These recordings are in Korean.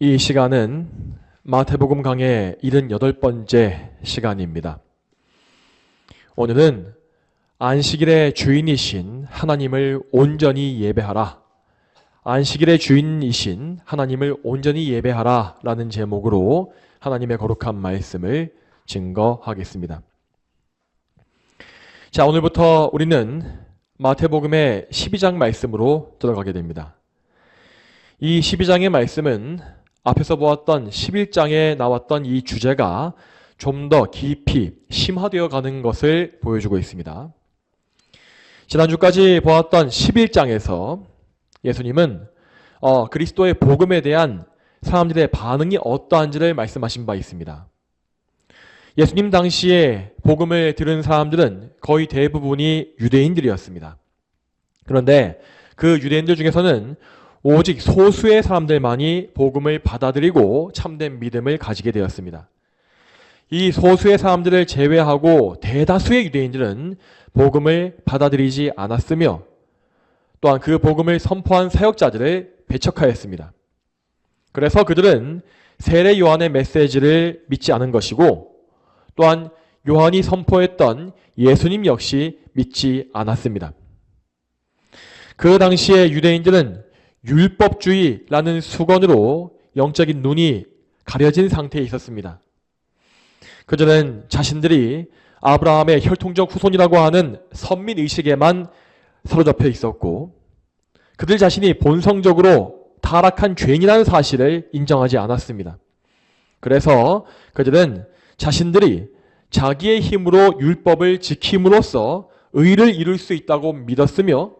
이 시간은 마태복음 강의 78번째 시간입니다. 오늘은 안식일의 주인이신 하나님을 온전히 예배하라, 안식일의 주인이신 하나님을 온전히 예배하라 라는 제목으로 하나님의 거룩한 말씀을 증거하겠습니다. 자, 오늘부터 우리는 마태복음의 12장 말씀으로 들어가게 됩니다. 이 12장의 말씀은 앞에서 보았던 11장에 나왔던 이 주제가 좀 더 깊이 심화되어 가는 것을 보여주고 있습니다. 지난주까지 보았던 11장에서 예수님은 그리스도의 복음에 대한 사람들의 반응이 어떠한지를 말씀하신 바 있습니다. 예수님 당시에 복음을 들은 사람들은 거의 대부분이 유대인들이었습니다. 그런데 그 유대인들 중에서는 오직 소수의 사람들만이 복음을 받아들이고 참된 믿음을 가지게 되었습니다. 이 소수의 사람들을 제외하고 대다수의 유대인들은 복음을 받아들이지 않았으며 또한 그 복음을 선포한 사역자들을 배척하였습니다. 그래서 그들은 세례 요한의 메시지를 믿지 않은 것이고 또한 요한이 선포했던 예수님 역시 믿지 않았습니다. 그 당시에 유대인들은 율법주의라는 수건으로 영적인 눈이 가려진 상태에 있었습니다. 그들은 자신들이 아브라함의 혈통적 후손이라고 하는 선민의식에만 사로잡혀 있었고 그들 자신이 본성적으로 타락한 죄인이라는 사실을 인정하지 않았습니다. 그래서 그들은 자신들이 자기의 힘으로 율법을 지킴으로써 의를 이룰 수 있다고 믿었으며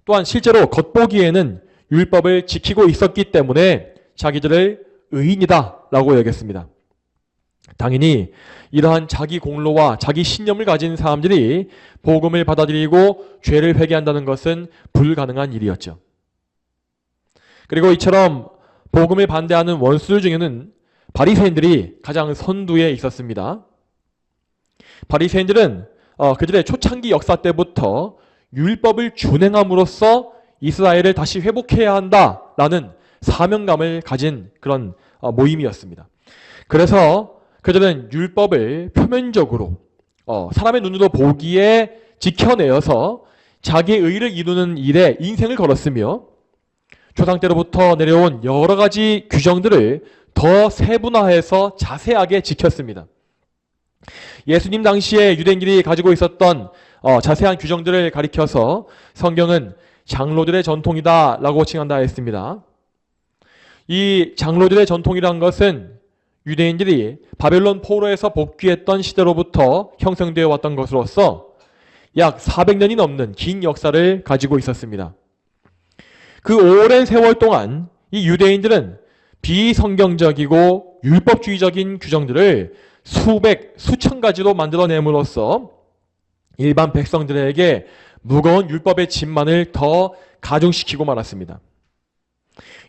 또한 실제로 겉보기에는 율법을 지키고 있었기 때문에 자기들을 의인이다 라고 여겼습니다. 당연히 이러한 자기 공로와 자기 신념을 가진 사람들이 복음을 받아들이고 죄를 회개한다는 것은 불가능한 일이었죠. 그리고 이처럼 복음을 반대하는 원수들 중에는 바리새인들이 가장 선두에 있었습니다. 바리새인들은 그들의 초창기 역사 때부터 율법을 준행함으로써 이스라엘을 다시 회복해야 한다라는 사명감을 가진 그런 모임이었습니다. 그래서 그들은 율법을 표면적으로 사람의 눈으로 보기에 지켜내어서 자기의 의를 이루는 일에 인생을 걸었으며 조상 때로부터 내려온 여러 가지 규정들을 더 세분화해서 자세하게 지켰습니다. 예수님 당시에 유대인들이 가지고 있었던 자세한 규정들을 가리켜서 성경은 장로들의 전통이다 라고 칭한다 했습니다. 이 장로들의 전통이란 것은 유대인들이 바벨론 포로에서 복귀했던 시대로부터 형성되어 왔던 것으로서 약 400년이 넘는 긴 역사를 가지고 있었습니다. 그 오랜 세월 동안 이 유대인들은 비성경적이고 율법주의적인 규정들을 수천 가지로 만들어냄으로써 일반 백성들에게 무거운 율법의 짐만을 더 가중시키고 말았습니다.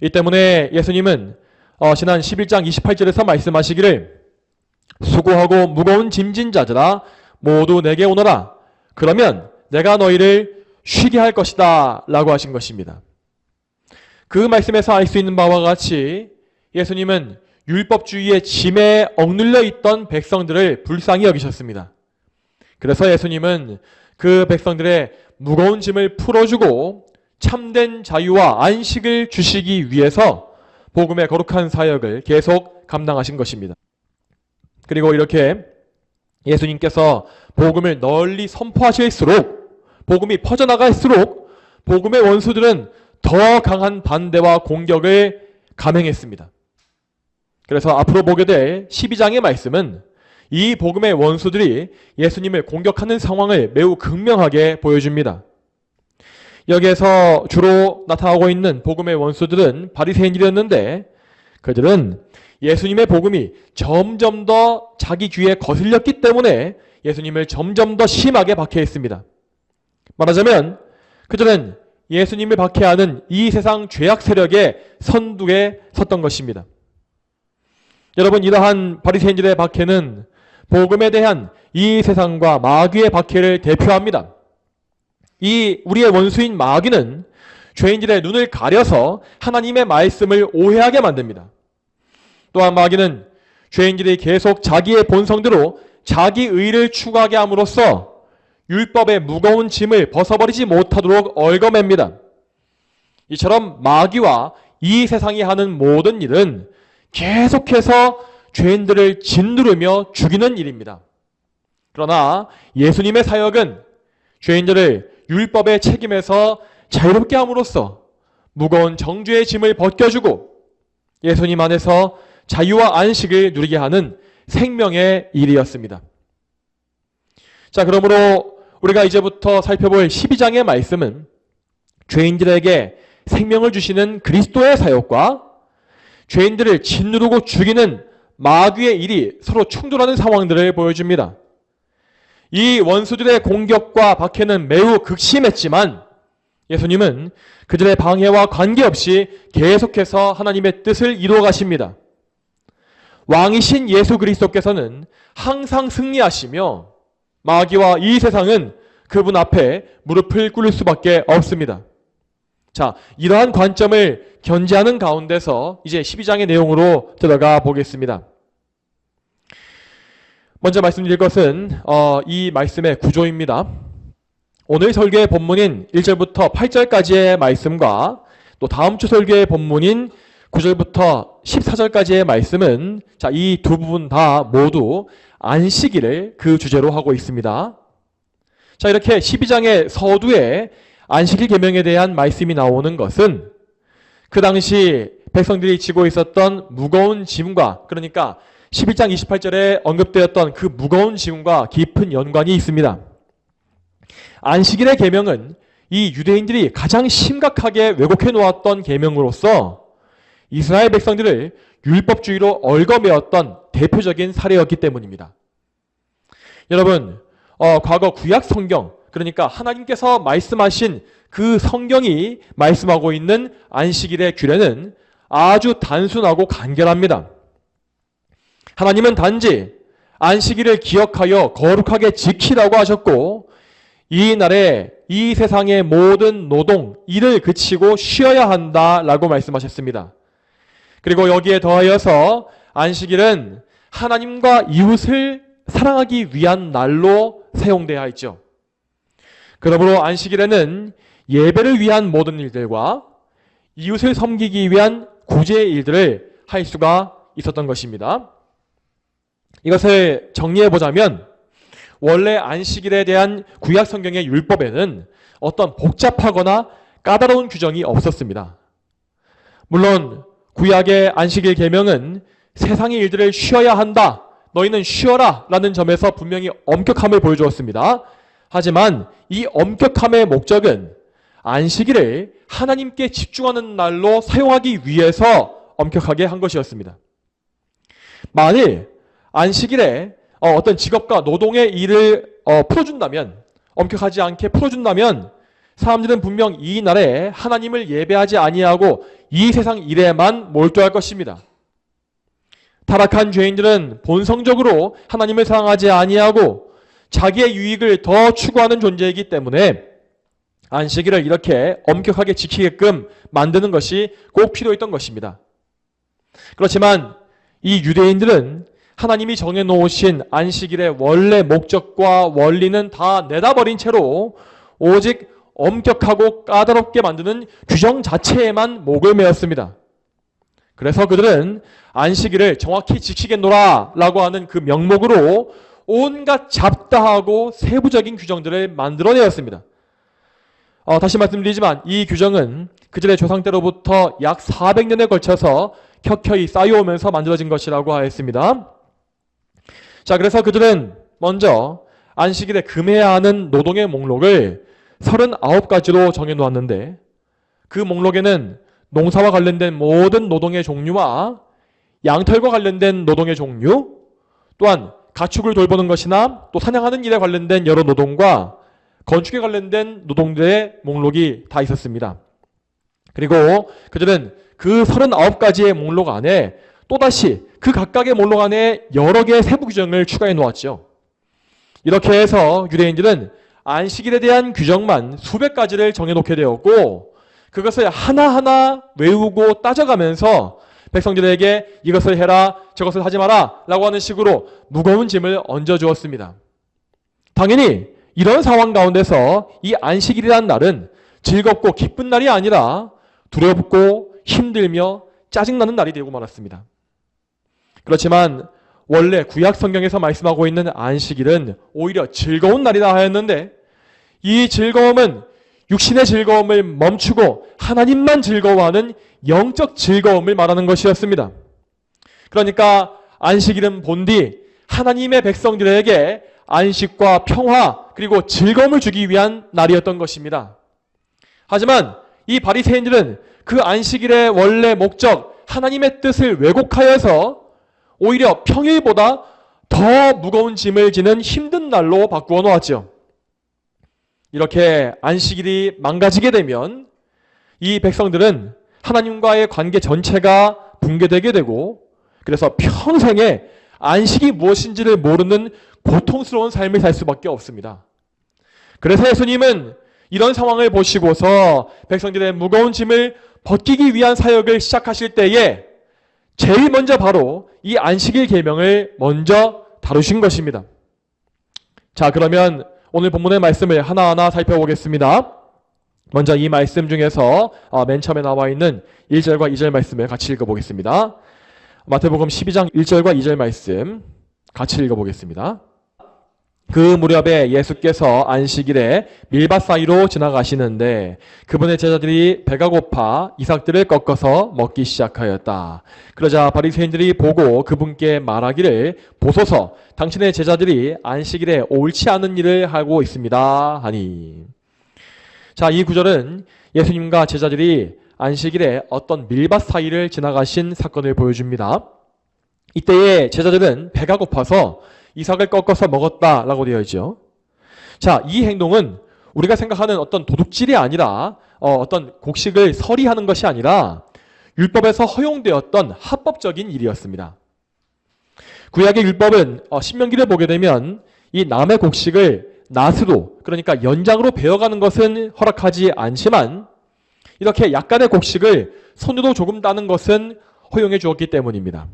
이 때문에 예수님은 지난 11장 28절에서 말씀하시기를 수고하고 무거운 짐진 자들아 모두 내게 오너라. 그러면 내가 너희를 쉬게 할 것이다 라고 하신 것입니다. 그 말씀에서 알 수 있는 바와 같이 예수님은 율법주의의 짐에 억눌려 있던 백성들을 불쌍히 여기셨습니다. 그래서 예수님은 그 백성들의 무거운 짐을 풀어주고 참된 자유와 안식을 주시기 위해서 복음의 거룩한 사역을 계속 감당하신 것입니다. 그리고 이렇게 예수님께서 복음을 널리 선포하실수록 복음이 퍼져나갈수록 복음의 원수들은 더 강한 반대와 공격을 감행했습니다. 그래서 앞으로 보게 될 12장의 말씀은 이 복음의 원수들이 예수님을 공격하는 상황을 매우 극명하게 보여줍니다. 여기에서 주로 나타나고 있는 복음의 원수들은 바리새인들이었는데 그들은 예수님의 복음이 점점 더 자기 귀에 거슬렸기 때문에 예수님을 점점 더 심하게 박해했습니다. 말하자면 그들은 예수님을 박해하는 이 세상 죄악 세력의 선두에 섰던 것입니다. 여러분, 이러한 바리새인들의 박해는 복음에 대한 이 세상과 마귀의 박해를 대표합니다. 이 우리의 원수인 마귀는 죄인들의 눈을 가려서 하나님의 말씀을 오해하게 만듭니다. 또한 마귀는 죄인들이 계속 자기의 본성대로 자기 의를 추구하게 함으로써 율법의 무거운 짐을 벗어버리지 못하도록 얽어맵니다. 이처럼 마귀와 이 세상이 하는 모든 일은 계속해서 죄인들을 짓누르며 죽이는 일입니다. 그러나 예수님의 사역은 죄인들을 율법의 책임에서 자유롭게 함으로써 무거운 정죄의 짐을 벗겨주고 예수님 안에서 자유와 안식을 누리게 하는 생명의 일이었습니다. 자, 그러므로 우리가 이제부터 살펴볼 12장의 말씀은 죄인들에게 생명을 주시는 그리스도의 사역과 죄인들을 짓누르고 죽이는 마귀의 일이 서로 충돌하는 상황들을 보여줍니다. 이 원수들의 공격과 박해는 매우 극심했지만 예수님은 그들의 방해와 관계없이 계속해서 하나님의 뜻을 이루어 가십니다. 왕이신 예수 그리스도께서는 항상 승리하시며 마귀와 이 세상은 그분 앞에 무릎을 꿇을 수밖에 없습니다. 자, 이러한 관점을 견지하는 가운데서 이제 12장의 내용으로 들어가 보겠습니다. 먼저 말씀드릴 것은 이 말씀의 구조입니다. 오늘 설교의 본문인 1절부터 8절까지의 말씀과 또 다음 주 설교의 본문인 9절부터 14절까지의 말씀은 자, 이 두 부분 다 모두 안식일을 그 주제로 하고 있습니다. 자, 이렇게 12장의 서두에 안식일 계명에 대한 말씀이 나오는 것은 그 당시 백성들이 지고 있었던 무거운 짐과, 그러니까 11장 28절에 언급되었던 그 무거운 짐과 깊은 연관이 있습니다. 안식일의 계명은 이 유대인들이 가장 심각하게 왜곡해 놓았던 계명으로서 이스라엘 백성들을 율법주의로 얽어매었던 대표적인 사례였기 때문입니다. 여러분, 과거 구약 성경, 그러니까 하나님께서 말씀하신 그 성경이 말씀하고 있는 안식일의 규례는 아주 단순하고 간결합니다. 하나님은 단지 안식일을 기억하여 거룩하게 지키라고 하셨고 이 날에 이 세상의 모든 노동, 일을 그치고 쉬어야 한다라고 말씀하셨습니다. 그리고 여기에 더하여서 안식일은 하나님과 이웃을 사랑하기 위한 날로 사용되어야 있죠. 그러므로 안식일에는 예배를 위한 모든 일들과 이웃을 섬기기 위한 구제의 일들을 할 수가 있었던 것입니다. 이것을 정리해 보자면 원래 안식일에 대한 구약 성경의 율법에는 어떤 복잡하거나 까다로운 규정이 없었습니다. 물론 구약의 안식일 계명은 세상의 일들을 쉬어야 한다, 너희는 쉬어라 라는 점에서 분명히 엄격함을 보여주었습니다. 하지만 이 엄격함의 목적은 안식일을 하나님께 집중하는 날로 사용하기 위해서 엄격하게 한 것이었습니다. 만일 안식일에 어떤 직업과 노동의 일을 풀어준다면, 엄격하지 않게 풀어준다면 사람들은 분명 이 날에 하나님을 예배하지 아니하고 이 세상 일에만 몰두할 것입니다. 타락한 죄인들은 본성적으로 하나님을 사랑하지 아니하고 자기의 유익을 더 추구하는 존재이기 때문에 안식일을 이렇게 엄격하게 지키게끔 만드는 것이 꼭 필요했던 것입니다. 그렇지만 이 유대인들은 하나님이 정해놓으신 안식일의 원래 목적과 원리는 다 내다버린 채로 오직 엄격하고 까다롭게 만드는 규정 자체에만 목을 메었습니다. 그래서 그들은 안식일을 정확히 지키겠노라 라고 하는 그 명목으로 온갖 잡다하고 세부적인 규정들을 만들어내었습니다. 다시 말씀드리지만 이 규정은 그들의 조상 때로부터 약 400년에 걸쳐서 켜켜이 쌓여오면서 만들어진 것이라고 하였습니다. 자, 그래서 그들은 먼저 안식일에 금해야 하는 노동의 목록을 39가지로 정해놓았는데 그 목록에는 농사와 관련된 모든 노동의 종류와 양털과 관련된 노동의 종류, 또한 가축을 돌보는 것이나 또 사냥하는 일에 관련된 여러 노동과 건축에 관련된 노동들의 목록이 다 있었습니다. 그리고 그들은 그 39가지의 목록 안에 또다시 그 각각의 목록 안에 여러 개의 세부 규정을 추가해 놓았죠. 이렇게 해서 유대인들은 안식일에 대한 규정만 수백 가지를 정해놓게 되었고 그것을 하나하나 외우고 따져가면서 백성들에게 이것을 해라, 저것을 하지 마라 라고 하는 식으로 무거운 짐을 얹어주었습니다. 당연히 이런 상황 가운데서 이 안식일이라는 날은 즐겁고 기쁜 날이 아니라 두렵고 힘들며 짜증나는 날이 되고 말았습니다. 그렇지만 원래 구약 성경에서 말씀하고 있는 안식일은 오히려 즐거운 날이라 하였는데, 이 즐거움은 육신의 즐거움을 멈추고 하나님만 즐거워하는 영적 즐거움을 말하는 것이었습니다. 그러니까 안식일은 본디 하나님의 백성들에게 안식과 평화 그리고 즐거움을 주기 위한 날이었던 것입니다. 하지만 이 바리새인들은 그 안식일의 원래 목적, 하나님의 뜻을 왜곡하여서 오히려 평일보다 더 무거운 짐을 지는 힘든 날로 바꾸어 놓았죠. 이렇게 안식일이 망가지게 되면 이 백성들은 하나님과의 관계 전체가 붕괴되게 되고, 그래서 평생에 안식이 무엇인지를 모르는 고통스러운 삶을 살 수밖에 없습니다. 그래서 예수님은 이런 상황을 보시고서 백성들의 무거운 짐을 벗기기 위한 사역을 시작하실 때에 제일 먼저 바로 이 안식일 계명을 먼저 다루신 것입니다. 자, 그러면 오늘 본문의 말씀을 하나하나 살펴보겠습니다. 먼저 이 말씀 중에서 맨 처음에 나와 있는 1절과 2절 말씀을 같이 읽어보겠습니다. 마태복음 12장 1절과 2절 말씀 같이 읽어보겠습니다. 그 무렵에 예수께서 안식일에 밀밭 사이로 지나가시는데 그분의 제자들이 배가 고파 이삭들을 꺾어서 먹기 시작하였다. 그러자 바리새인들이 보고 그분께 말하기를, 보소서, 당신의 제자들이 안식일에 옳지 않은 일을 하고 있습니다 하니. 자, 이 구절은 예수님과 제자들이 안식일에 어떤 밀밭 사이를 지나가신 사건을 보여줍니다. 이때에 제자들은 배가 고파서 이삭을 꺾어서 먹었다라고 되어 있죠. 자, 이 행동은 우리가 생각하는 어떤 도둑질이 아니라 어떤 곡식을 서리하는 것이 아니라 율법에서 허용되었던 합법적인 일이었습니다. 구약의 율법은 신명기를 보게 되면 이 남의 곡식을 낫으로, 그러니까 연장으로 베어가는 것은 허락하지 않지만 이렇게 약간의 곡식을 손으로 조금 따는 것은 허용해 주었기 때문입니다.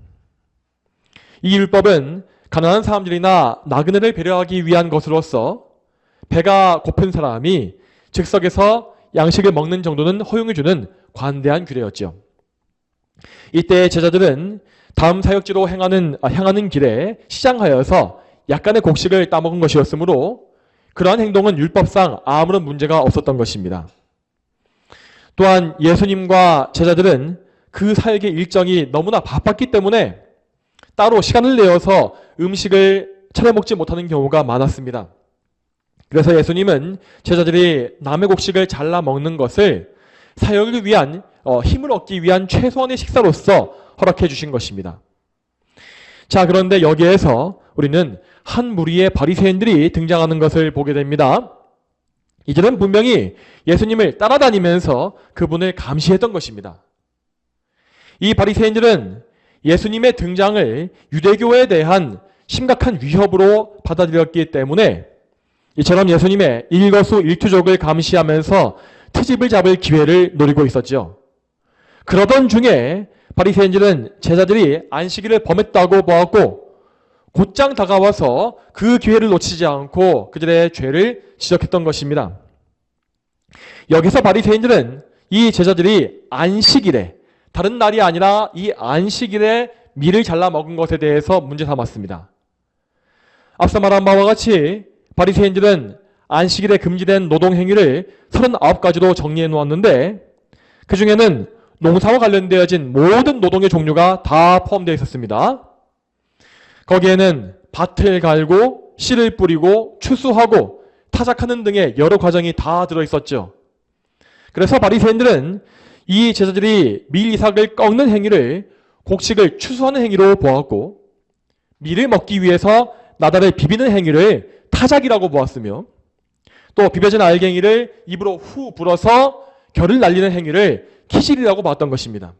이 율법은 가난한 사람들이나 나그네를 배려하기 위한 것으로서 배가 고픈 사람이 즉석에서 양식을 먹는 정도는 허용해주는 관대한 규례였죠. 이때 제자들은 다음 사역지로 향하는 길에 시장하여서 약간의 곡식을 따먹은 것이었으므로 그러한 행동은 율법상 아무런 문제가 없었던 것입니다. 또한 예수님과 제자들은 그 사역의 일정이 너무나 바빴기 때문에 따로 시간을 내어서 음식을 차려 먹지 못하는 경우가 많았습니다. 그래서 예수님은 제자들이 남의 곡식을 잘라 먹는 것을 사역을 위한 힘을 얻기 위한 최소한의 식사로서 허락해 주신 것입니다. 자, 그런데 여기에서 우리는 한 무리의 바리새인들이 등장하는 것을 보게 됩니다. 이들은 분명히 예수님을 따라다니면서 그분을 감시했던 것입니다. 이 바리새인들은 예수님의 등장을 유대교에 대한 심각한 위협으로 받아들였기 때문에 이처럼 예수님의 일거수일투족을 감시하면서 트집을 잡을 기회를 노리고 있었죠. 그러던 중에 바리새인들은 제자들이 안식일을 범했다고 보았고 곧장 다가와서 그 기회를 놓치지 않고 그들의 죄를 지적했던 것입니다. 여기서 바리새인들은 이 제자들이 안식일에, 다른 날이 아니라 이 안식일에 밀을 잘라 먹은 것에 대해서 문제 삼았습니다. 앞서 말한 바와 같이 바리새인들은 안식일에 금지된 노동행위를 39가지로 정리해 놓았는데 그 중에는 농사와 관련되어진 모든 노동의 종류가 다 포함되어 있었습니다. 거기에는 밭을 갈고 씨를 뿌리고 추수하고 타작하는 등의 여러 과정이 다 들어있었죠. 그래서 바리새인들은 이 제자들이 밀 이삭을 꺾는 행위를 곡식을 추수하는 행위로 보았고 밀을 먹기 위해서 나달을 비비는 행위를 타작이라고 보았으며 또 비벼진 알갱이를 입으로 후 불어서 결을 날리는 행위를 키질이라고 봤던 것입니다.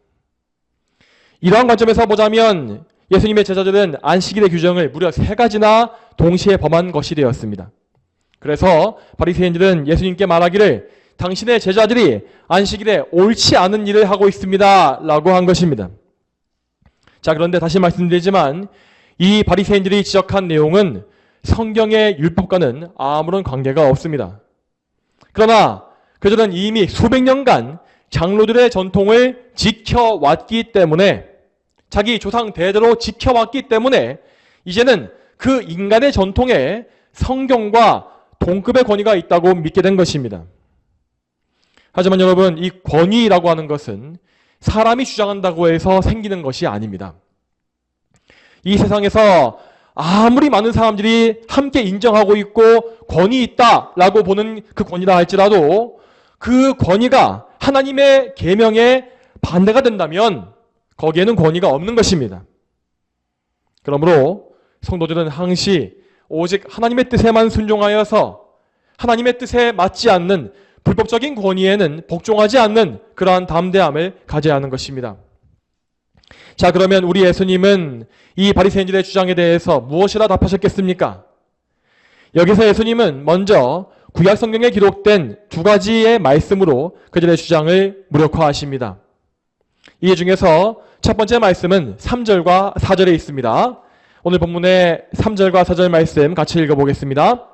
이러한 관점에서 보자면 예수님의 제자들은 안식일의 규정을 무려 3가지나 동시에 범한 것이 되었습니다. 그래서 바리새인들은 예수님께 말하기를 당신의 제자들이 안식일에 옳지 않은 일을 하고 있습니다 라고 한 것입니다. 자, 그런데 다시 말씀드리지만 이 바리새인들이 지적한 내용은 성경의 율법과는 아무런 관계가 없습니다. 그러나 그들은 이미 수백 년간 장로들의 전통을 지켜왔기 때문에, 자기 조상 대대로 지켜왔기 때문에 이제는 그 인간의 전통에 성경과 동급의 권위가 있다고 믿게 된 것입니다. 하지만 여러분, 이 권위라고 하는 것은 사람이 주장한다고 해서 생기는 것이 아닙니다. 이 세상에서 아무리 많은 사람들이 함께 인정하고 있고 권위 있다라고 보는 그 권위라 할지라도 그 권위가 하나님의 계명에 반대가 된다면 거기에는 권위가 없는 것입니다. 그러므로 성도들은 항시 오직 하나님의 뜻에만 순종하여서 하나님의 뜻에 맞지 않는 불법적인 권위에는 복종하지 않는 그러한 담대함을 가져야 하는 것입니다. 자, 그러면 우리 예수님은 이 바리새인들의 주장에 대해서 무엇이라 답하셨겠습니까? 여기서 예수님은 먼저 구약 성경에 기록된 두 가지의 말씀으로 그들의 주장을 무력화하십니다. 이 중에서 첫 번째 말씀은 3절과 4절에 있습니다. 오늘 본문의 3절과 4절 말씀 같이 읽어보겠습니다.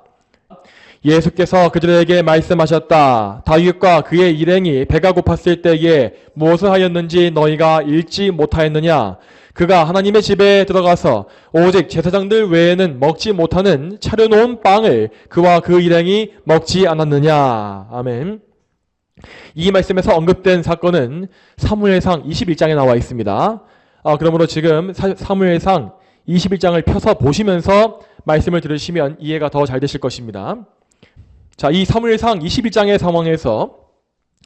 예수께서 그들에게 말씀하셨다. 다윗과 그의 일행이 배가 고팠을 때에 무엇을 하였는지 너희가 읽지 못하였느냐? 그가 하나님의 집에 들어가서 오직 제사장들 외에는 먹지 못하는 차려놓은 빵을 그와 그 일행이 먹지 않았느냐? 아멘. 이 말씀에서 언급된 사건은 사무엘상 21장에 나와 있습니다. 그러므로 지금 사무엘상 21장을 펴서 보시면서 말씀을 들으시면 이해가 더 잘 되실 것입니다. 자, 이 사무엘상 21장의 상황에서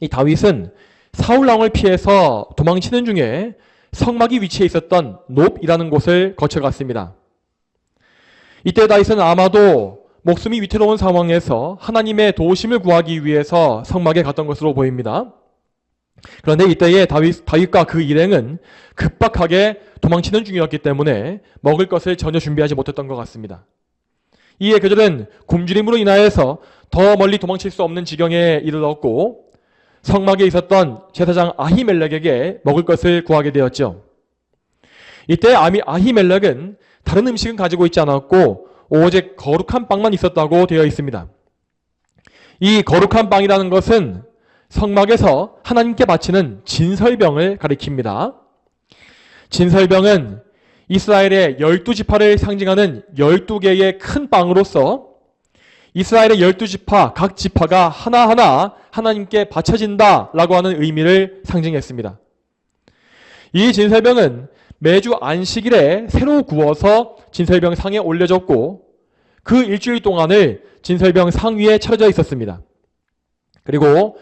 이 다윗은 사울 왕을 피해서 도망치는 중에 성막이 위치해 있었던 놉이라는 곳을 거쳐갔습니다. 이때 다윗은 아마도 목숨이 위태로운 상황에서 하나님의 도우심을 구하기 위해서 성막에 갔던 것으로 보입니다. 그런데 이때에 다윗과 그 일행은 급박하게 도망치는 중이었기 때문에 먹을 것을 전혀 준비하지 못했던 것 같습니다. 이에 그들은 굶주림으로 인하여서 더 멀리 도망칠 수 없는 지경에 이르렀고 성막에 있었던 제사장 아히멜렉에게 먹을 것을 구하게 되었죠. 이때 아히멜렉은 다른 음식은 가지고 있지 않았고 오직 거룩한 빵만 있었다고 되어 있습니다. 이 거룩한 빵이라는 것은 성막에서 하나님께 바치는 진설병을 가리킵니다. 진설병은 이스라엘의 12지파를 상징하는 12개의 큰 빵으로서 이스라엘의 12지파, 각 지파가 하나하나 하나님께 바쳐진다라고 하는 의미를 상징했습니다. 이 진설병은 매주 안식일에 새로 구워서 진설병 상에 올려졌고 그 일주일 동안을 진설병 상 위에 차려져 있었습니다. 그리고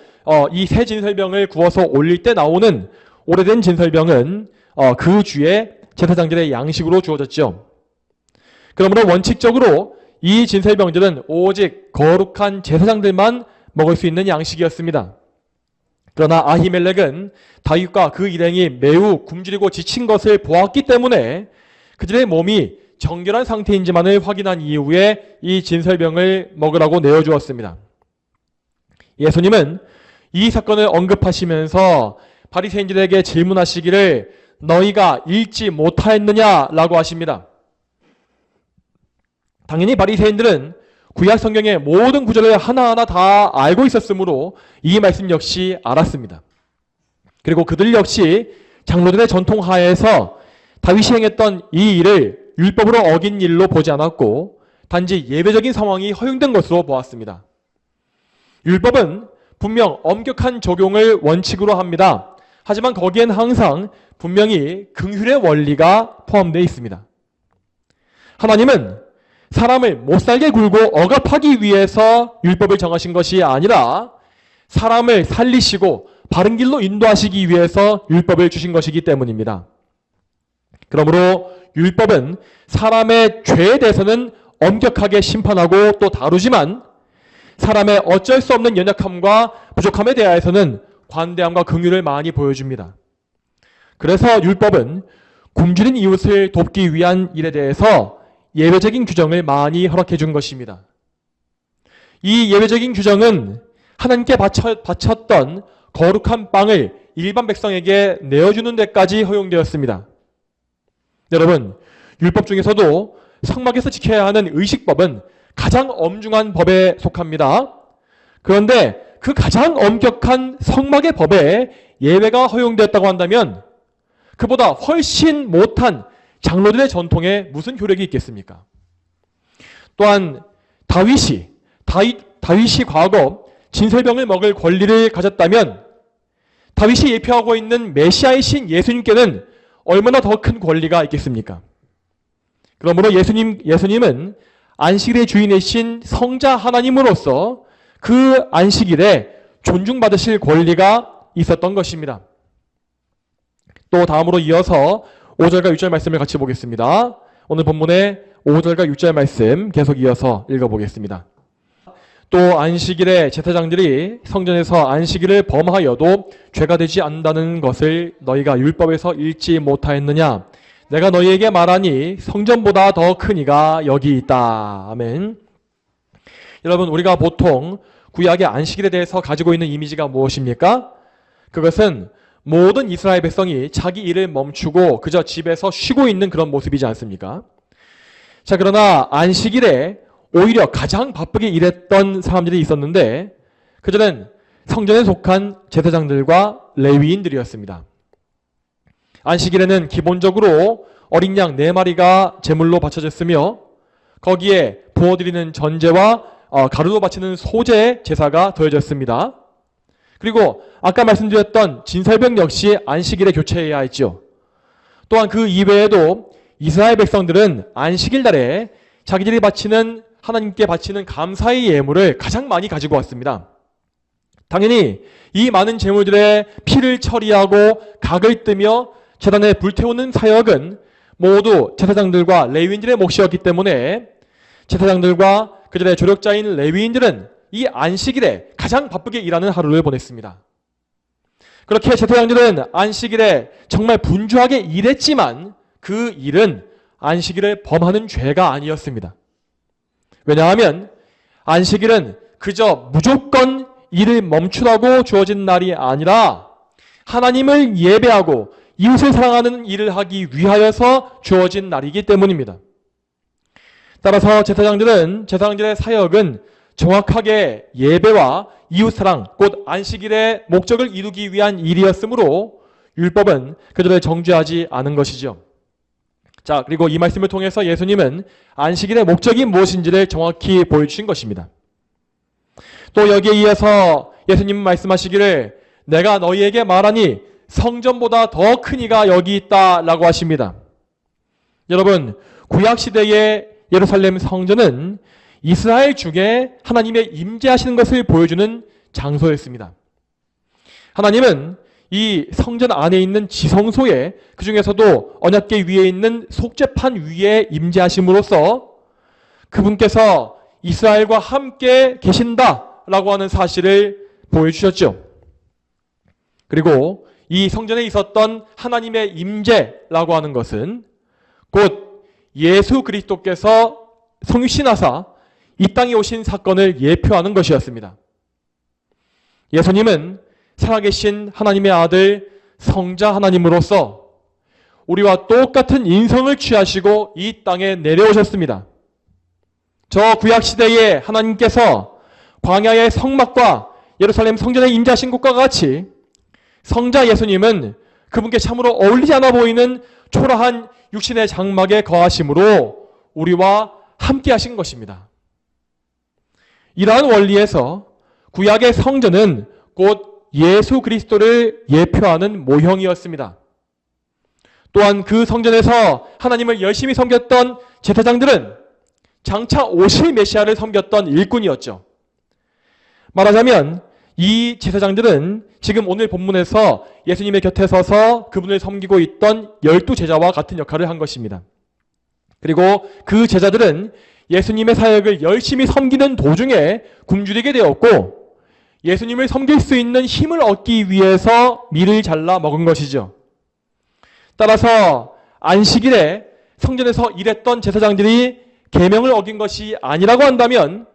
이 새 진설병을 구워서 올릴 때 나오는 오래된 진설병은 그 주에 제사장들의 양식으로 주어졌죠. 그러므로 원칙적으로 이 진설병들은 오직 거룩한 제사장들만 먹을 수 있는 양식이었습니다. 그러나 아히멜렉은 다윗과 그 일행이 매우 굶주리고 지친 것을 보았기 때문에 그들의 몸이 정결한 상태인지만을 확인한 이후에 이 진설병을 먹으라고 내어주었습니다. 예수님은 이 사건을 언급하시면서 바리새인들에게 질문하시기를 너희가 읽지 못하였느냐라고 하십니다. 당연히 바리새인들은 구약 성경의 모든 구절을 하나하나 다 알고 있었으므로 이 말씀 역시 알았습니다. 그리고 그들 역시 장로들의 전통 하에서 다윗이 행했던 이 일을 율법으로 어긴 일로 보지 않았고 단지 예배적인 상황이 허용된 것으로 보았습니다. 율법은 분명 엄격한 적용을 원칙으로 합니다. 하지만 거기엔 항상 분명히 긍휼의 원리가 포함되어 있습니다. 하나님은 사람을 못살게 굴고 억압하기 위해서 율법을 정하신 것이 아니라 사람을 살리시고 바른 길로 인도하시기 위해서 율법을 주신 것이기 때문입니다. 그러므로 율법은 사람의 죄에 대해서는 엄격하게 심판하고 또 다루지만 사람의 어쩔 수 없는 연약함과 부족함에 대하여서는 관대함과 긍휼을 많이 보여줍니다. 그래서 율법은 굶주린 이웃을 돕기 위한 일에 대해서 예외적인 규정을 많이 허락해 준 것입니다. 이 예외적인 규정은 하나님께 바쳤던 거룩한 빵을 일반 백성에게 내어주는 데까지 허용되었습니다. 여러분, 율법 중에서도 성막에서 지켜야 하는 의식법은 가장 엄중한 법에 속합니다. 그런데 그 가장 엄격한 성막의 법에 예외가 허용되었다고 한다면 그보다 훨씬 못한 장로들의 전통에 무슨 효력이 있겠습니까? 또한 다윗이 과거 진설병을 먹을 권리를 가졌다면 다윗이 예표하고 있는 메시아의 신 예수님께는 얼마나 더 큰 권리가 있겠습니까? 그러므로 예수님은 안식일의 주인이신 성자 하나님으로서 그 안식일에 존중받으실 권리가 있었던 것입니다. 또 다음으로 이어서 5절과 6절 말씀을 같이 보겠습니다. 오늘 본문의 5절과 6절 말씀 계속 이어서 읽어보겠습니다. 또 안식일에 제사장들이 성전에서 안식일을 범하여도 죄가 되지 않는다는 것을 너희가 율법에서 읽지 못하였느냐? 내가 너희에게 말하니 성전보다 더 큰 이가 여기 있다. 아멘. 여러분, 우리가 보통 구약의 안식일에 대해서 가지고 있는 이미지가 무엇입니까? 그것은 모든 이스라엘 백성이 자기 일을 멈추고 그저 집에서 쉬고 있는 그런 모습이지 않습니까? 자, 그러나 안식일에 오히려 가장 바쁘게 일했던 사람들이 있었는데 그들은 성전에 속한 제사장들과 레위인들이었습니다. 안식일에는 기본적으로 어린 양 4마리가 제물로 바쳐졌으며 거기에 부어드리는 전제와 가루로 바치는 소제 제사가 더해졌습니다. 그리고 아까 말씀드렸던 진설병 역시 안식일에 교체해야 했죠. 또한 그 이외에도 이스라엘 백성들은 안식일 날에 자기들이 하나님께 바치는 감사의 예물을 가장 많이 가지고 왔습니다. 당연히 이 많은 제물들의 피를 처리하고 각을 뜨며 제단에 불태우는 사역은 모두 제사장들과 레위인들의 몫이었기 때문에 제사장들과 그들의 조력자인 레위인들은 이 안식일에 가장 바쁘게 일하는 하루를 보냈습니다. 그렇게 제사장들은 안식일에 정말 분주하게 일했지만 그 일은 안식일을 범하는 죄가 아니었습니다. 왜냐하면 안식일은 그저 무조건 일을 멈추라고 주어진 날이 아니라 하나님을 예배하고 이웃을 사랑하는 일을 하기 위하여서 주어진 날이기 때문입니다. 따라서 제사장들의 사역은 정확하게 예배와 이웃사랑, 곧 안식일의 목적을 이루기 위한 일이었으므로 율법은 그들을 정죄하지 않은 것이죠. 자, 그리고 이 말씀을 통해서 예수님은 안식일의 목적이 무엇인지를 정확히 보여주신 것입니다. 또 여기에 이어서 예수님은 말씀하시기를 내가 너희에게 말하니 성전보다 더 큰 이가 여기 있다라고 하십니다. 여러분, 구약시대의 예루살렘 성전은 이스라엘 중에 하나님의 임재하시는 것을 보여주는 장소였습니다. 하나님은 이 성전 안에 있는 지성소에 그 중에서도 언약궤 위에 있는 속죄판 위에 임재하심으로써 그분께서 이스라엘과 함께 계신다라고 하는 사실을 보여주셨죠. 그리고 이 성전에 있었던 하나님의 임재라고 하는 것은 곧 예수 그리스도께서 성육신하사 이 땅에 오신 사건을 예표하는 것이었습니다. 예수님은 살아계신 하나님의 아들 성자 하나님으로서 우리와 똑같은 인성을 취하시고 이 땅에 내려오셨습니다. 저 구약시대에 하나님께서 광야의 성막과 예루살렘 성전에 임재하신 것과 같이 성자 예수님은 그분께 참으로 어울리지 않아 보이는 초라한 육신의 장막에 거하심으로 우리와 함께 하신 것입니다. 이러한 원리에서 구약의 성전은 곧 예수 그리스도를 예표하는 모형이었습니다. 또한 그 성전에서 하나님을 열심히 섬겼던 제사장들은 장차 오실 메시아를 섬겼던 일꾼이었죠. 말하자면 이 제사장들은 지금 오늘 본문에서 예수님의 곁에 서서 그분을 섬기고 있던 12제자와 같은 역할을 한 것입니다. 그리고 그 제자들은 예수님의 사역을 열심히 섬기는 도중에 굶주리게 되었고 예수님을 섬길 수 있는 힘을 얻기 위해서 밀을 잘라 먹은 것이죠. 따라서 안식일에 성전에서 일했던 제사장들이 계명을 어긴 것이 아니라고 한다면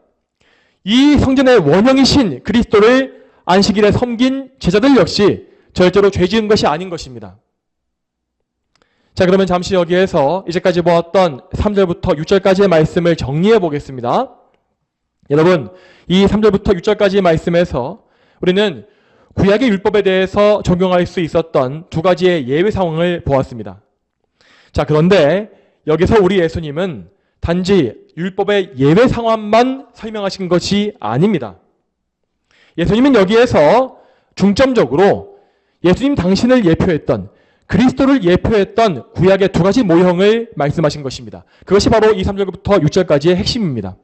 이 성전의 원형이신 그리스도를 안식일에 섬긴 제자들 역시 절대로 죄 지은 것이 아닌 것입니다. 자, 그러면 잠시 여기에서 이제까지 보았던 3절부터 6절까지의 말씀을 정리해 보겠습니다. 여러분, 이 3절부터 6절까지의 말씀에서 우리는 구약의 율법에 대해서 적용할 수 있었던 두 가지의 예외 상황을 보았습니다. 자, 그런데 여기서 우리 예수님은 단지 율법의 예외 상황만 설명하신 것이 아닙니다. 예수님은 여기에서 중점적으로 예수님 당신을 예표했던, 그리스도를 예표했던 구약의 두 가지 모형을 말씀하신 것입니다. 그것이 바로 이 3절부터 6절까지의 핵심입니다.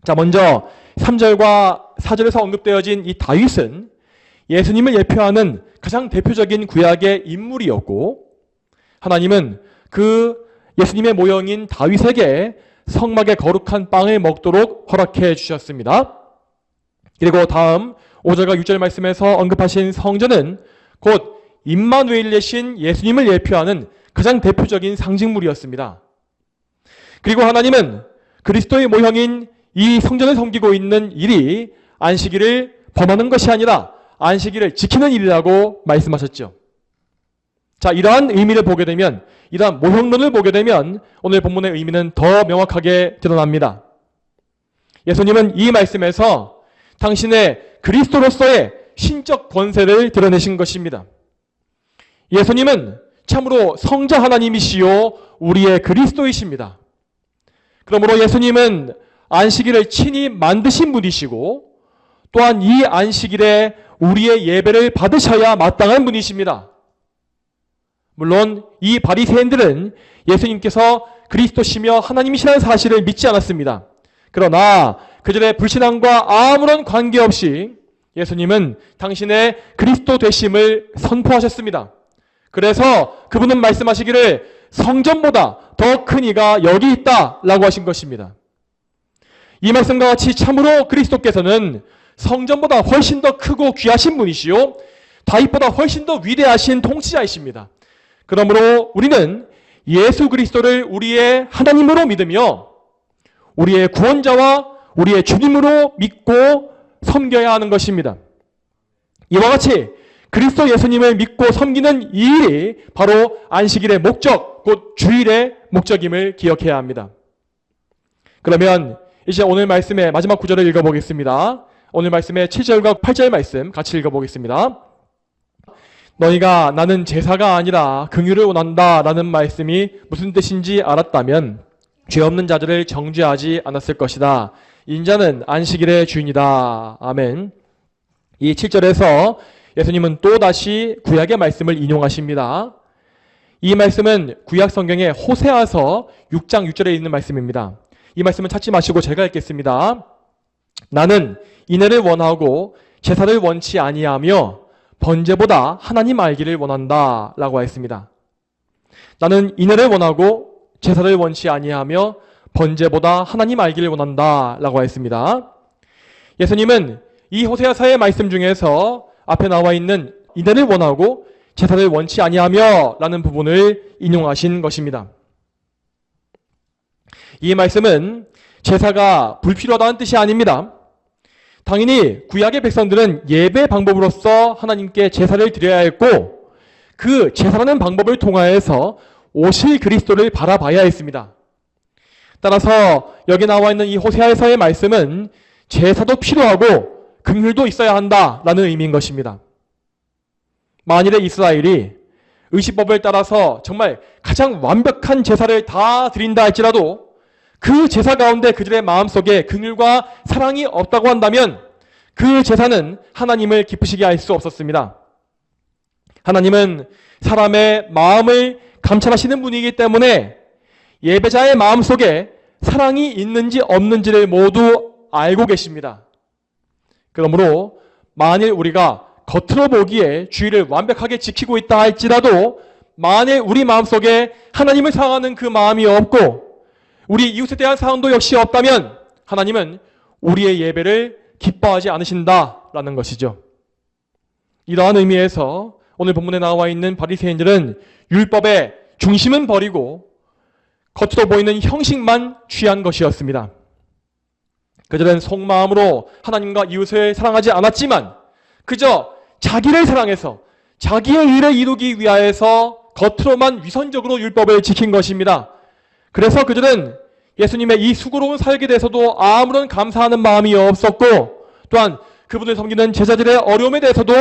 자, 먼저 3절과 4절에서 언급되어진 이 다윗은 예수님을 예표하는 가장 대표적인 구약의 인물이었고, 하나님은 그 예수님의 모형인 다윗에게 성막의 거룩한 빵을 먹도록 허락해 주셨습니다. 그리고 다음 5절과 6절 말씀에서 언급하신 성전은 곧 임마누엘 되신 예수님을 예표하는 가장 대표적인 상징물이었습니다. 그리고 하나님은 그리스도의 모형인 이 성전을 섬기고 있는 일이 안식일을 범하는 것이 아니라 안식일을 지키는 일이라고 말씀하셨죠. 자, 이러한 의미를 보게 되면, 이러한 모형론을 보게 되면 오늘 본문의 의미는 더 명확하게 드러납니다. 예수님은 이 말씀에서 당신의 그리스도로서의 신적 권세를 드러내신 것입니다. 예수님은 참으로 성자 하나님이시요 우리의 그리스도이십니다. 그러므로 예수님은 안식일을 친히 만드신 분이시고 또한 이 안식일에 우리의 예배를 받으셔야 마땅한 분이십니다. 물론 이 바리새인들은 예수님께서 그리스도시며 하나님이시라는 사실을 믿지 않았습니다. 그러나 그들의 불신앙과 아무런 관계없이 예수님은 당신의 그리스도 되심을 선포하셨습니다. 그래서 그분은 말씀하시기를 성전보다 더 큰 이가 여기 있다라고 하신 것입니다. 이 말씀과 같이 참으로 그리스도께서는 성전보다 훨씬 더 크고 귀하신 분이시요 다윗보다 훨씬 더 위대하신 통치자이십니다. 그러므로 우리는 예수 그리스도를 우리의 하나님으로 믿으며 우리의 구원자와 우리의 주님으로 믿고 섬겨야 하는 것입니다. 이와 같이 그리스도 예수님을 믿고 섬기는 이 일이 바로 안식일의 목적, 곧 주일의 목적임을 기억해야 합니다. 그러면 이제 오늘 말씀의 마지막 구절을 읽어보겠습니다. 오늘 말씀의 7절과 8절 말씀 같이 읽어보겠습니다. 너희가 나는 제사가 아니라 긍휼을 원한다 라는 말씀이 무슨 뜻인지 알았다면 죄 없는 자들을 정죄하지 않았을 것이다. 인자는 안식일의 주인이다. 아멘. 이 7절에서 예수님은 또다시 구약의 말씀을 인용하십니다. 이 말씀은 구약 성경의 호세아서 6장 6절에 있는 말씀입니다. 이 말씀은 찾지 마시고 제가 읽겠습니다. 나는 인애를 원하고 제사를 원치 아니하며 번제보다 하나님 알기를 원한다 라고 하였습니다. 나는 인애를 원하고 제사를 원치 아니하며 번제보다 하나님 알기를 원한다 라고 하였습니다. 예수님은 이 호세아서의 말씀 중에서 앞에 나와 있는 인애를 원하고 제사를 원치 아니하며 라는 부분을 인용하신 것입니다. 이 말씀은 제사가 불필요하다는 뜻이 아닙니다. 당연히 구약의 백성들은 예배 방법으로서 하나님께 제사를 드려야 했고 그 제사라는 방법을 통하여서 오실 그리스도를 바라봐야 했습니다. 따라서 여기 나와 있는 이 호세아서의 말씀은 제사도 필요하고 긍휼도 있어야 한다라는 의미인 것입니다. 만일에 이스라엘이 의식법을 따라서 정말 가장 완벽한 제사를 다 드린다 할지라도 그 제사 가운데 그들의 마음속에 긍휼과 사랑이 없다고 한다면 그 제사는 하나님을 기쁘시게 할 수 없었습니다. 하나님은 사람의 마음을 감찰하시는 분이기 때문에 예배자의 마음속에 사랑이 있는지 없는지를 모두 알고 계십니다. 그러므로 만일 우리가 겉으로 보기에 주의를 완벽하게 지키고 있다 할지라도 만일 우리 마음속에 하나님을 사랑하는 그 마음이 없고 우리 이웃에 대한 사랑도 역시 없다면 하나님은 우리의 예배를 기뻐하지 않으신다라는 것이죠. 이러한 의미에서 오늘 본문에 나와 있는 바리새인들은 율법의 중심은 버리고 겉으로 보이는 형식만 취한 것이었습니다. 그들은 속마음으로 하나님과 이웃을 사랑하지 않았지만 그저 자기를 사랑해서 자기의 일을 이루기 위하여서 겉으로만 위선적으로 율법을 지킨 것입니다. 그래서 그들은 예수님의 이 수고로운 사역에 대해서도 아무런 감사하는 마음이 없었고, 또한 그분을 섬기는 제자들의 어려움에 대해서도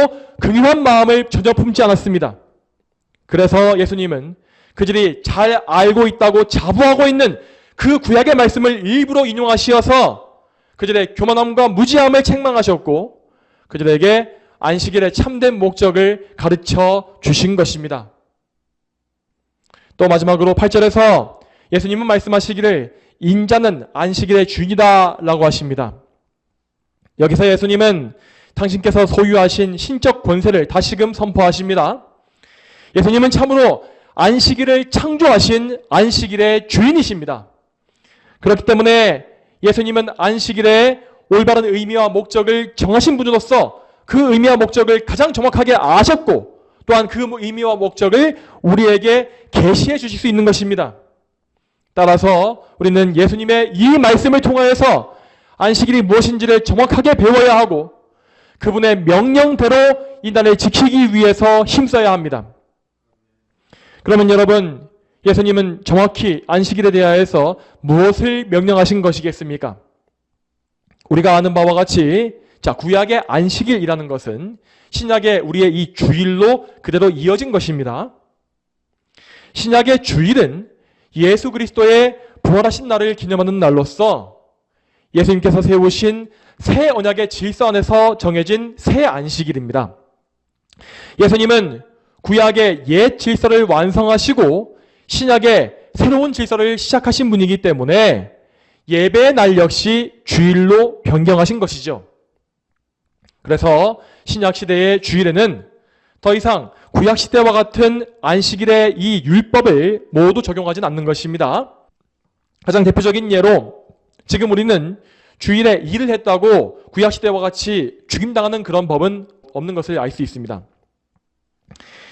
긍휼한 마음을 전혀 품지 않았습니다. 그래서 예수님은 그들이 잘 알고 있다고 자부하고 있는 그 구약의 말씀을 일부러 인용하시어서 그들의 교만함과 무지함을 책망하셨고, 그들에게 안식일의 참된 목적을 가르쳐 주신 것입니다. 또 마지막으로 8절에서 예수님은 말씀하시기를 인자는 안식일의 주인이다 라고 하십니다. 여기서 예수님은 당신께서 소유하신 신적 권세를 다시금 선포하십니다. 예수님은 참으로 안식일을 창조하신 안식일의 주인이십니다. 그렇기 때문에 예수님은 안식일의 올바른 의미와 목적을 정하신 분으로서 그 의미와 목적을 가장 정확하게 아셨고, 또한 그 의미와 목적을 우리에게 계시해 주실 수 있는 것입니다. 따라서 우리는 예수님의 이 말씀을 통하여서 안식일이 무엇인지를 정확하게 배워야 하고, 그분의 명령대로 이 날을 지키기 위해서 힘써야 합니다. 그러면 여러분, 예수님은 정확히 안식일에 대하여서 무엇을 명령하신 것이겠습니까? 우리가 아는 바와 같이 구약의 안식일이라는 것은 신약의 우리의 이 주일로 그대로 이어진 것입니다. 신약의 주일은 예수 그리스도의 부활하신 날을 기념하는 날로서 예수님께서 세우신 새 언약의 질서 안에서 정해진 새 안식일입니다. 예수님은 구약의 옛 질서를 완성하시고 신약의 새로운 질서를 시작하신 분이기 때문에 예배의 날 역시 주일로 변경하신 것이죠. 그래서 신약 시대의 주일에는 더 이상 구약 시대와 같은 안식일의 이 율법을 모두 적용하진 않는 것입니다. 가장 대표적인 예로 지금 우리는 주일에 일을 했다고 구약 시대와 같이 죽임당하는 그런 법은 없는 것을 알 수 있습니다.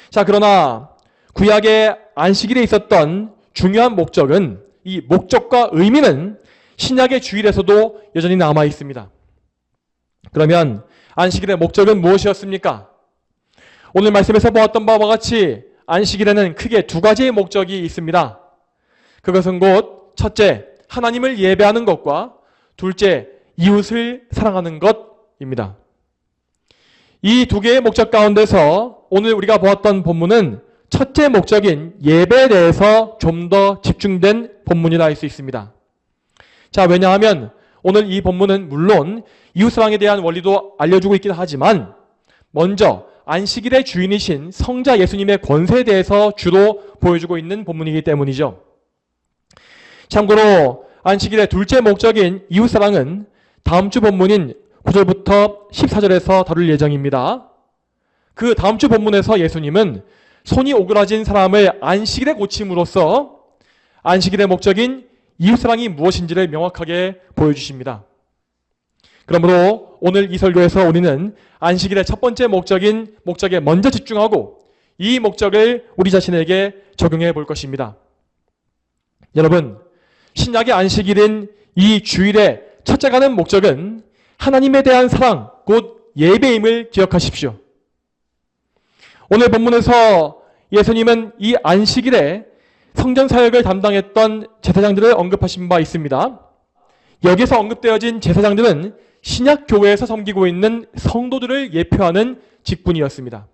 자, 그러나 구약의 안식일에 있었던 중요한 목적은, 이 목적과 의미는 신약의 주일에서도 여전히 남아 있습니다. 그러면 안식일의 목적은 무엇이었습니까? 오늘 말씀에서 보았던 바와 같이 안식일에는 크게 두 가지의 목적이 있습니다. 그것은 곧 첫째, 하나님을 예배하는 것과 둘째, 이웃을 사랑하는 것입니다. 이 두 개의 목적 가운데서 오늘 우리가 보았던 본문은 첫째 목적인 예배에 대해서 좀 더 집중된 본문이라 할 수 있습니다. 자, 왜냐하면 오늘 이 본문은 물론 이웃사랑에 대한 원리도 알려주고 있긴 하지만 먼저 안식일의 주인이신 성자 예수님의 권세에 대해서 주로 보여주고 있는 본문이기 때문이죠. 참고로 안식일의 둘째 목적인 이웃사랑은 다음 주 본문인 9절부터 14절에서 다룰 예정입니다. 그 다음 주 본문에서 예수님은 손이 오그라진 사람을 안식일에 고침으로써 안식일의 목적인 이웃사랑이 무엇인지를 명확하게 보여주십니다. 그러므로 오늘 이 설교에서 우리는 안식일의 첫 번째 목적인 목적에 먼저 집중하고 이 목적을 우리 자신에게 적용해 볼 것입니다. 여러분, 신약의 안식일인 이 주일의 첫째 가는 목적은 하나님에 대한 사랑, 곧 예배임을 기억하십시오. 오늘 본문에서 예수님은 이 안식일에 성전 사역을 담당했던 제사장들을 언급하신 바 있습니다. 여기서 언급되어진 제사장들은 신약 교회에서 섬기고 있는 성도들을 예표하는 직분이었습니다.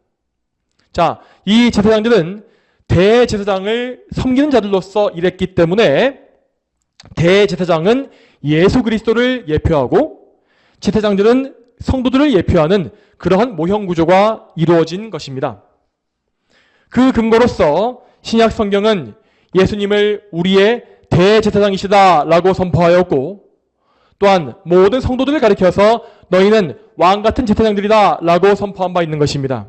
자, 이 제사장들은 대제사장을 섬기는 자들로서 일했기 때문에 대제사장은 예수 그리스도를 예표하고 제사장들은 성도들을 예표하는 그러한 모형 구조가 이루어진 것입니다. 그 근거로서 신약 성경은 예수님을 우리의 대제사장이시다라고 선포하였고, 또한 모든 성도들을 가리켜서 너희는 왕같은 제사장들이다라고 선포한 바 있는 것입니다.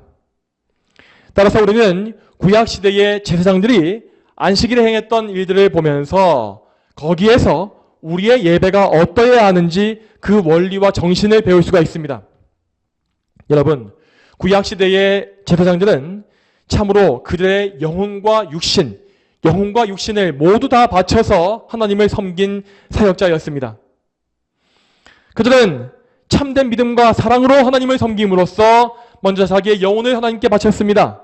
따라서 우리는 구약시대의 제사장들이 안식일에 행했던 일들을 보면서 거기에서 우리의 예배가 어떠해야 하는지 그 원리와 정신을 배울 수가 있습니다. 여러분, 구약시대의 제사장들은 참으로 그들의 영혼과 육신을 모두 다 바쳐서 하나님을 섬긴 사역자였습니다. 그들은 참된 믿음과 사랑으로 하나님을 섬김으로써 먼저 자기의 영혼을 하나님께 바쳤습니다.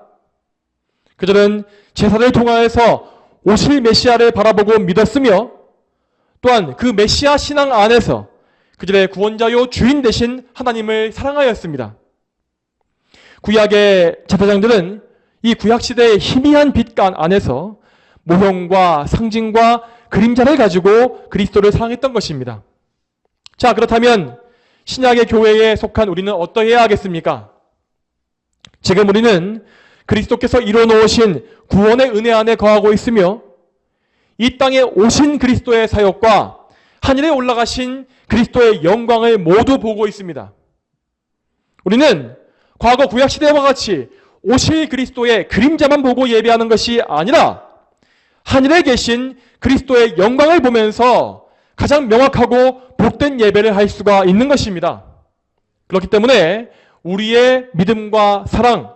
그들은 제사를 통하여서 오실 메시아를 바라보고 믿었으며 또한 그 메시아 신앙 안에서 그들의 구원자요 주인 되신 하나님을 사랑하였습니다. 구약의 제사장들은 이 구약시대의 희미한 빛 안에서 모형과 상징과 그림자를 가지고 그리스도를 사랑했던 것입니다. 자, 그렇다면 신약의 교회에 속한 우리는 어떠해야 하겠습니까? 지금 우리는 그리스도께서 이루어놓으신 구원의 은혜 안에 거하고 있으며 이 땅에 오신 그리스도의 사역과 하늘에 올라가신 그리스도의 영광을 모두 보고 있습니다. 우리는 과거 구약시대와 같이 오실 그리스도의 그림자만 보고 예배하는 것이 아니라 하늘에 계신 그리스도의 영광을 보면서 가장 명확하고 복된 예배를 할 수가 있는 것입니다. 그렇기 때문에 우리의 믿음과 사랑,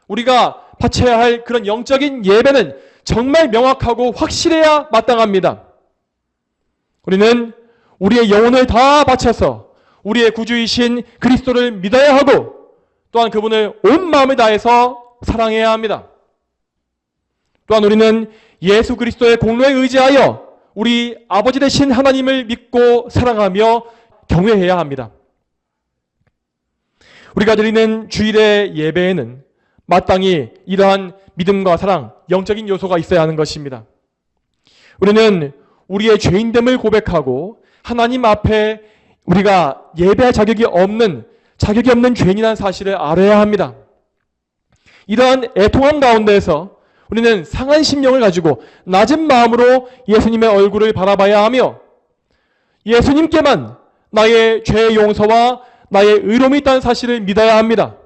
우리가 바쳐야 할 그런 영적인 예배는 정말 명확하고 확실해야 마땅합니다. 우리는 우리의 영혼을 다 바쳐서 우리의 구주이신 그리스도를 믿어야 하고 또한 그분을 온 마음을 다해서 사랑해야 합니다. 또한 우리는 예수 그리스도의 공로에 의지하여 우리 아버지 되신 하나님을 믿고 사랑하며 경외해야 합니다. 우리가 드리는 주일의 예배에는 마땅히 이러한 믿음과 사랑, 영적인 요소가 있어야 하는 것입니다. 우리는 우리의 죄인됨을 고백하고 하나님 앞에 우리가 예배할 자격이 없는 죄인이라는 사실을 알아야 합니다. 이러한 애통함 가운데에서 우리는 상한 심령을 가지고 낮은 마음으로 예수님의 얼굴을 바라봐야 하며 예수님께만 나의 죄의 용서와 나의 의로움이 있다는 사실을 믿어야 합니다.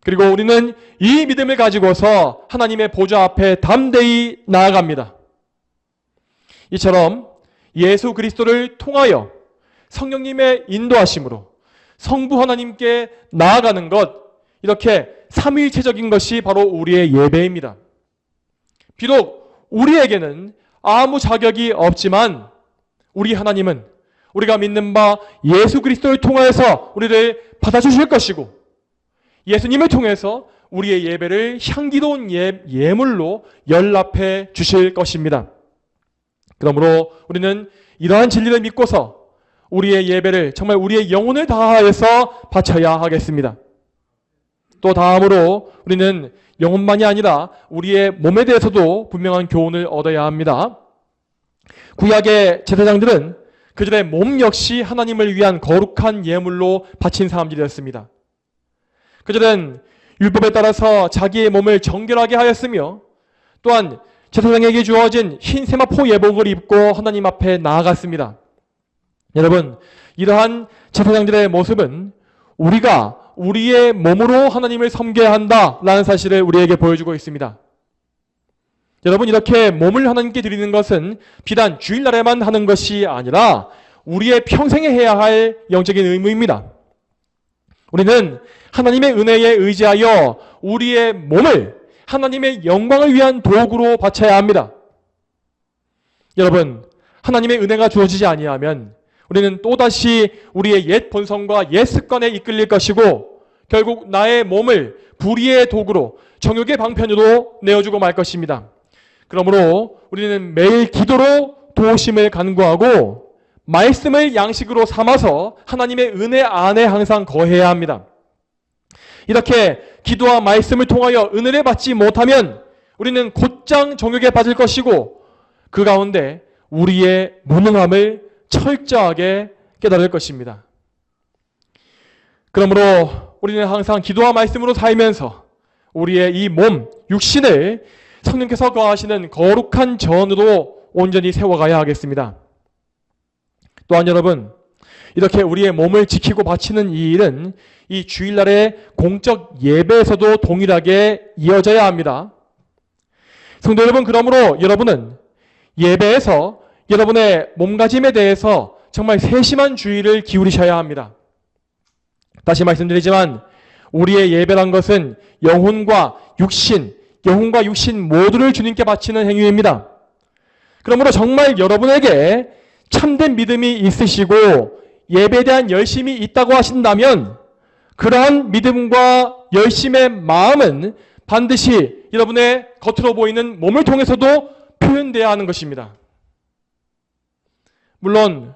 그리고 우리는 이 믿음을 가지고서 하나님의 보좌 앞에 담대히 나아갑니다. 이처럼 예수 그리스도를 통하여 성령님의 인도하심으로 성부 하나님께 나아가는 것, 이렇게 삼위일체적인 것이 바로 우리의 예배입니다. 비록 우리에게는 아무 자격이 없지만 우리 하나님은 우리가 믿는 바 예수 그리스도를 통하여서 우리를 받아주실 것이고 예수님을 통해서 우리의 예배를 향기로운 예물로 연락해 주실 것입니다. 그러므로 우리는 이러한 진리를 믿고서 우리의 예배를 정말 우리의 영혼을 다하여서 바쳐야 하겠습니다. 또 다음으로 우리는 영혼만이 아니라 우리의 몸에 대해서도 분명한 교훈을 얻어야 합니다. 구약의 제사장들은 그들의 몸 역시 하나님을 위한 거룩한 예물로 바친 사람들이었습니다. 그들은 율법에 따라서 자기의 몸을 정결하게 하였으며 또한 제사장에게 주어진 흰 세마포 예복을 입고 하나님 앞에 나아갔습니다. 여러분, 이러한 제사장들의 모습은 우리가 우리의 몸으로 하나님을 섬겨야 한다라는 사실을 우리에게 보여주고 있습니다. 여러분, 이렇게 몸을 하나님께 드리는 것은 비단 주일날에만 하는 것이 아니라 우리의 평생에 해야 할 영적인 의무입니다. 우리는 하나님의 은혜에 의지하여 우리의 몸을 하나님의 영광을 위한 도구로 바쳐야 합니다. 여러분, 하나님의 은혜가 주어지지 아니하면 우리는 또다시 우리의 옛 본성과 옛 습관에 이끌릴 것이고 결국 나의 몸을 불의의 도구로 정욕의 방편으로 내어주고 말 것입니다. 그러므로 우리는 매일 기도로 도우심을 간구하고 말씀을 양식으로 삼아서 하나님의 은혜 안에 항상 거해야 합니다. 이렇게 기도와 말씀을 통하여 은혜를 받지 못하면 우리는 곧장 정욕에 빠질 것이고 그 가운데 우리의 무능함을 철저하게 깨달을 것입니다. 그러므로 우리는 항상 기도와 말씀으로 살면서 우리의 이 몸, 육신을 성령께서 거하시는 거룩한 전으로 온전히 세워가야 하겠습니다. 또한 여러분, 이렇게 우리의 몸을 지키고 바치는 이 일은 이 주일날의 공적 예배에서도 동일하게 이어져야 합니다. 성도 여러분, 그러므로 여러분은 예배에서 여러분의 몸가짐에 대해서 정말 세심한 주의를 기울이셔야 합니다. 다시 말씀드리지만 우리의 예배란 것은 영혼과 육신 모두를 주님께 바치는 행위입니다. 그러므로 정말 여러분에게 참된 믿음이 있으시고 예배에 대한 열심이 있다고 하신다면 그러한 믿음과 열심의 마음은 반드시 여러분의 겉으로 보이는 몸을 통해서도 표현돼야 하는 것입니다. 물론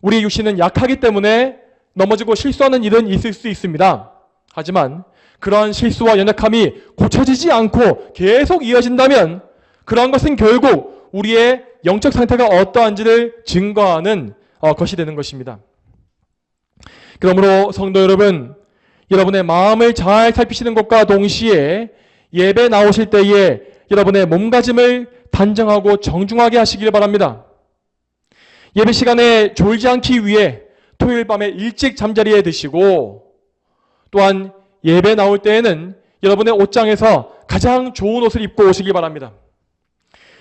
우리 육신은 약하기 때문에 넘어지고 실수하는 일은 있을 수 있습니다. 하지만 그러한 실수와 연약함이 고쳐지지 않고 계속 이어진다면 그러한 것은 결국 우리의 영적 상태가 어떠한지를 증거하는 것이 되는 것입니다. 그러므로 성도 여러분, 여러분의 마음을 잘 살피시는 것과 동시에 예배 나오실 때에 여러분의 몸가짐을 단정하고 정중하게 하시길 바랍니다. 예배 시간에 졸지 않기 위해 토요일 밤에 일찍 잠자리에 드시고, 또한 예배 나올 때에는 여러분의 옷장에서 가장 좋은 옷을 입고 오시기 바랍니다.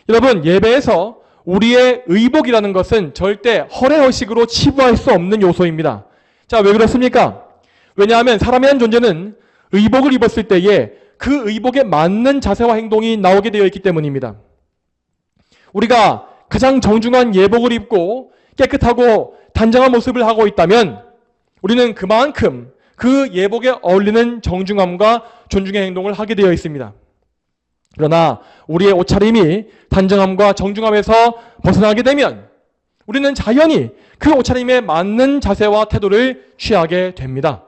여러분, 예배에서 우리의 의복이라는 것은 절대 허례허식으로 치부할 수 없는 요소입니다. 자, 왜 그렇습니까? 왜냐하면 사람이라는 존재는 의복을 입었을 때에 그 의복에 맞는 자세와 행동이 나오게 되어 있기 때문입니다. 우리가 가장 정중한 예복을 입고 깨끗하고 단정한 모습을 하고 있다면 우리는 그만큼 그 예복에 어울리는 정중함과 존중의 행동을 하게 되어 있습니다. 그러나 우리의 옷차림이 단정함과 정중함에서 벗어나게 되면 우리는 자연히 그 옷차림에 맞는 자세와 태도를 취하게 됩니다.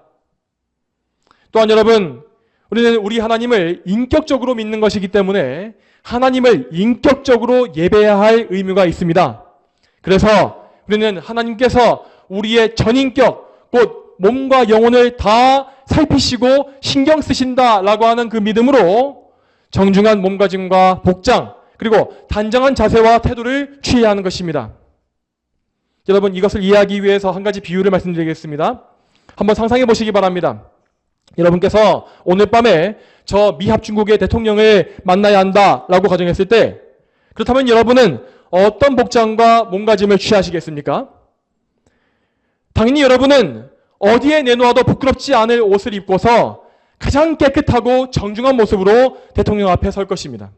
또한 여러분, 우리는 우리 하나님을 인격적으로 믿는 것이기 때문에 하나님을 인격적으로 예배해야 할 의무가 있습니다. 그래서 우리는 하나님께서 우리의 전인격, 곧 몸과 영혼을 다 살피시고 신경 쓰신다라고 하는 그 믿음으로 정중한 몸가짐과 복장, 그리고 단정한 자세와 태도를 취해야 하는 것입니다. 여러분, 이것을 이해하기 위해서 한 가지 비유를 말씀드리겠습니다. 한번 상상해 보시기 바랍니다. 여러분께서 오늘 밤에 저 미합 중국의 대통령을 만나야 한다라고 가정했을 때, 그렇다면 여러분은 어떤 복장과 몸가짐을 취하시겠습니까? 당연히 여러분은 어디에 내놓아도 부끄럽지 않을 옷을 입고서 가장 깨끗하고 정중한 모습으로 대통령 앞에 설 것입니다.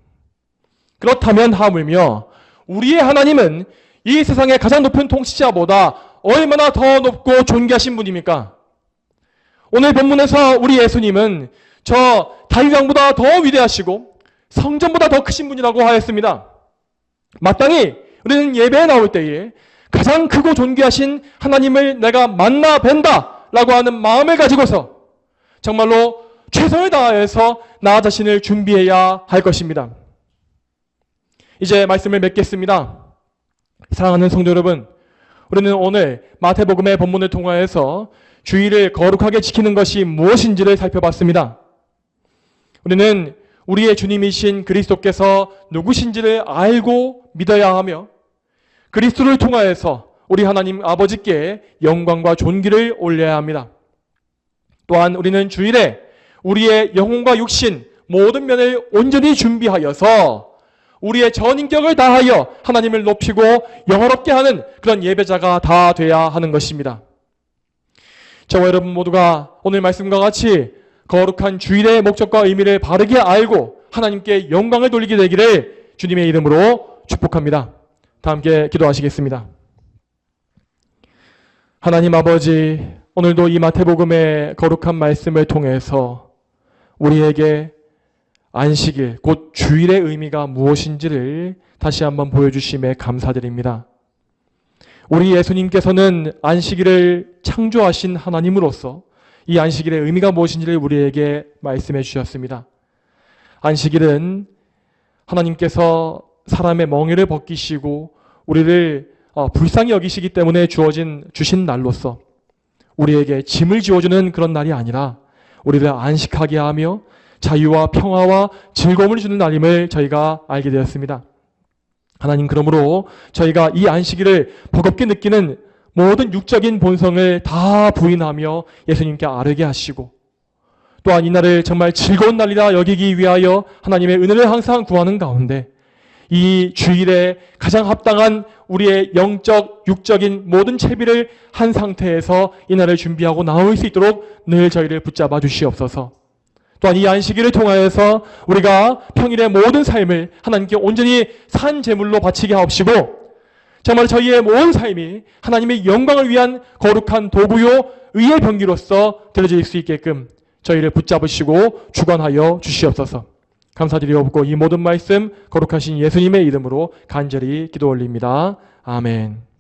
그렇다면 하물며 우리의 하나님은 이 세상의 가장 높은 통치자보다 얼마나 더 높고 존귀하신 분입니까? 오늘 본문에서 우리 예수님은 저 다윗 왕보다 더 위대하시고 성전보다 더 크신 분이라고 하였습니다. 마땅히 우리는 예배에 나올 때에 가장 크고 존귀하신 하나님을 내가 만나 뵌다 라고 하는 마음을 가지고서 정말로 최선을 다해서 나 자신을 준비해야 할 것입니다. 이제 말씀을 맺겠습니다. 사랑하는 성도 여러분, 우리는 오늘 마태복음의 본문을 통하여서 주의를 거룩하게 지키는 것이 무엇인지를 살펴봤습니다. 우리는 우리의 주님이신 그리스도께서 누구신지를 알고 믿어야 하며 그리스도를 통하여서 우리 하나님 아버지께 영광과 존귀를 올려야 합니다. 또한 우리는 주일에 우리의 영혼과 육신 모든 면을 온전히 준비하여서 우리의 전인격을 다하여 하나님을 높이고 영화롭게 하는 그런 예배자가 다 돼야 하는 것입니다. 저와 여러분 모두가 오늘 말씀과 같이 거룩한 주일의 목적과 의미를 바르게 알고 하나님께 영광을 돌리게 되기를 주님의 이름으로 축복합니다. 다 함께 기도하시겠습니다. 하나님 아버지, 오늘도 이 마태복음의 거룩한 말씀을 통해서 우리에게 안식일, 곧 주일의 의미가 무엇인지를 다시 한번 보여주심에 감사드립니다. 우리 예수님께서는 안식일을 창조하신 하나님으로서 이 안식일의 의미가 무엇인지를 우리에게 말씀해 주셨습니다. 안식일은 하나님께서 사람의 멍에를 벗기시고 우리를 불쌍히 여기시기 때문에 주신 날로서 우리에게 짐을 지워주는 그런 날이 아니라 우리를 안식하게 하며 자유와 평화와 즐거움을 주는 날임을 저희가 알게 되었습니다. 하나님, 그러므로 저희가 이 안식일을 버겁게 느끼는 모든 육적인 본성을 다 부인하며 예수님께 아뢰게 하시고, 또한 이 날을 정말 즐거운 날이라 여기기 위하여 하나님의 은혜를 항상 구하는 가운데 이 주일에 가장 합당한 우리의 영적, 육적인 모든 채비를 한 상태에서 이 날을 준비하고 나올 수 있도록 늘 저희를 붙잡아 주시옵소서. 또한 이 안식일을 통하여서 우리가 평일의 모든 삶을 하나님께 온전히 산 제물로 바치게 하옵시고, 정말 저희의 모든 삶이 하나님의 영광을 위한 거룩한 도구요 의의 병기로서 들려질 수 있게끔 저희를 붙잡으시고 주관하여 주시옵소서. 감사드리옵고 이 모든 말씀 거룩하신 예수님의 이름으로 간절히 기도 올립니다. 아멘.